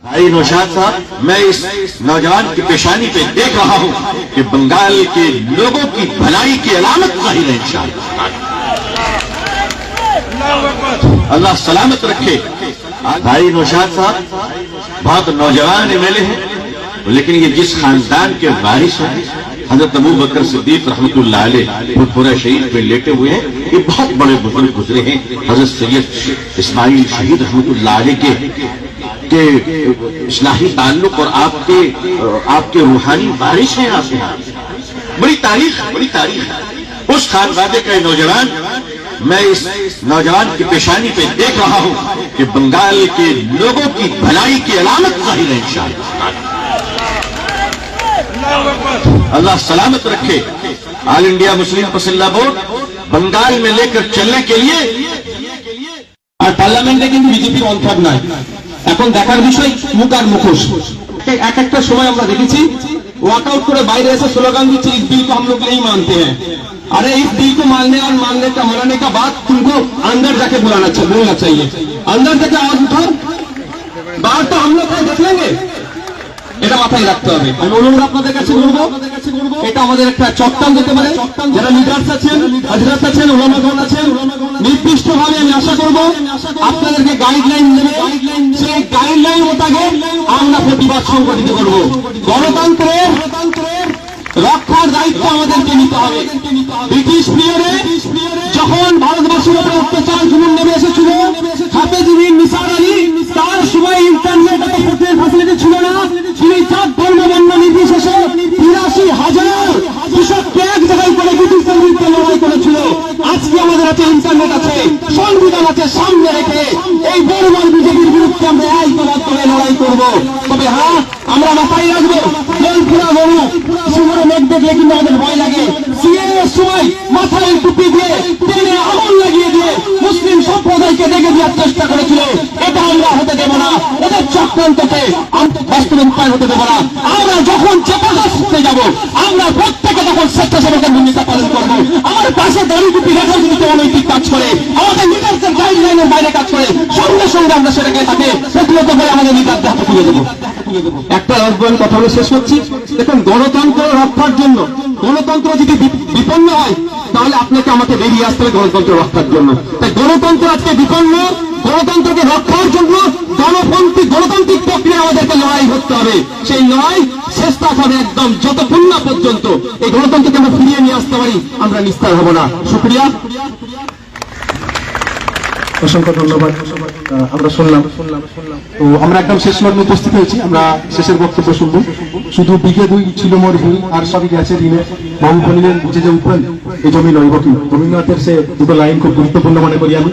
भाई नौशाद साहब, मैं इस नौजवान की पेशानी पे देख रहा हूं कि बंगाल के लोगों की भलाई की अलामत जाहिर है इंशाअल्लाह। अल्लाह सलामत रखे। भाई नौशाद साहब बहुत नौजवान एमएलए हैं, लेकिन ये जिस खानदान के वारिस हैं, हजरत अबू बकर सिद्दीक रहमतुल्लाह अलैह पूरा शहीद पे लेटे हुए हैं। ये बहुत बड़े बुजुर्ग गुजरे हैं। हजरत सैयद इस्माइल शहीद रहमतुल्लाह अलैह के इस्लाही ताल्लुक और आपके रूहानी वारिस हैं आप यहाँ। बड़ी तारीख है। उस खानवादे का नौजवान, मैं इस नौजवान की पेशानी पे देख रहा हूं कि बंगाल के लोगों की भलाई की अलामत जाहिर है इंशाअल्लाह। अल्लाह सलामत रखे। ऑल इंडिया मुस्लिम पसंदा बोर्ड बंगाल में लेकर चलने के लिए আর পার্লামেন্টে কিন্তু বিজেপি অন্তর নাই। এখন দেখার বিষয় মুখ আর মুখোশ। এক একটা সময় আমরা দেখেছি ওয়াকআউট করে বাইরে এসে স্লোগান দিচ্ছে इस बिल को हम लोग नहीं मानते हैं। अरे इस बिल को मनाने का बाद तुमको अंदर जाके बोलना चाहिए। अंदर जाके आवाज उठाओ, बाहर तो हम लोग देख लेंगे। এটা মাথায় রাখতে হবে। আমি অনুরোধ আপনাদের কাছে করব, এটা আমাদের একটা চট্টান দিতে পারে। যারা লিডার্স আছেন, হযরত আছেন, উলামাগণ আছেন, নির্দিষ্টভাবে আমি আশা করব আপনাদেরকে গাইডলাইন দেবে। সেই গাইডলাইন মোতাবেক আমরা প্রতিবাদ সংগঠিত করব। গণতন্ত্রের রক্ষার দায়িত্ব আমাদেরকে নিতে হবে। ব্রিটিশ পিরিয়ডে যখন ভারতবর্ষের উপরে অত্যাচার জুলুম নেমে এসেছিল, হাফেজ বিন নিসার আলী, তার সময় ইন্টারনেট এত ফ্যাসিলিটি ছিল না। তিনি জাত ধর্ম বর্ণ নির্বিশেষে ৮৩,০০০ কৃষককে এক জায়গায় করে ব্রিটিশদের বিরুদ্ধে লড়াই করেছিল। আজকে আমাদের হাতে ইন্টারনেট আছে, সংবিধান আছে, সামনে রেখে এই বর্বর বিজেপির বিরুদ্ধে আমরা ঐক্যবদ্ধভাবে লড়াই করব। তবে হ্যাঁ, আমরা মাথায় রাখবো জলপুরা গরু শুভ্র মেঘ দেখলে কিন্তু আমাদের ভয় লাগে। সিএএর সময় মাথায় টুপি দিয়ে টেনে আগুন লাগিয়ে দিয়ে মুসলিম সম্প্রদায়কে দেখে দেওয়ার চেষ্টা করেছিল। এটা আমরা হতে দেব না। ওদের চক্রান্তকে বাস্তবায়ন হতে দেব না। আমরা যখন চেপাতে যাব, আমরা প্রত্যেকে তখন স্বেচ্ছাসেবকের ভূমিকা পালন করব। আমার পাশে দাঁড়িয়ে টুপি রাখা যদি অনৈতিক কাজ করে, আমাদের লিডারদের গাইডলাইনের বাইরে কাজ করে, সঙ্গে সঙ্গে আমরা সেটাকে তাকে প্রতিহত করে আমাদের লিডারদের হাতে তুলে দেবো। একটা রাজবয়ন কথা বলে শেষ করছি। দেখুন, গণতন্ত্র রক্ষার জন্য, গণতন্ত্র যদি বিপন্ন হয় তাহলে আপনাকে আমাকে বেরিয়ে আসতে হবে গণতন্ত্র রক্ষার জন্য। তাই গণতন্ত্র আজকে বিপন্ন, গণতন্ত্রকে রক্ষার জন্য গণতান্ত্রিক প্রক্রিয়া আমাদেরকে লড়াই করতে হবে। সেই লড়াই চেষ্টা হবে একদম যতক্ষণ না পর্যন্ত এই গণতন্ত্রকে আমরা ফিরিয়ে নিয়ে আসতে পারি, আমরা নিস্তার হব না। শুকরিয়া, অসংখ্য ধন্যবাদ। আমরা শুনলাম। তো আমরা একদম শেষ লগ্নে উপস্থিত হয়েছি। আমরা শেষের বক্তব্য শুনবো। শুধু বিঘে দুই ছিল মোর ভুল, আর সবই গেছে ঋণে। বাবু বলিলেন বুঝে যে উপেন এই জমি লইব কি। রবীন্দ্রনাথের সে দুটো লাইন খুব গুরুত্বপূর্ণ মনে করি আমি।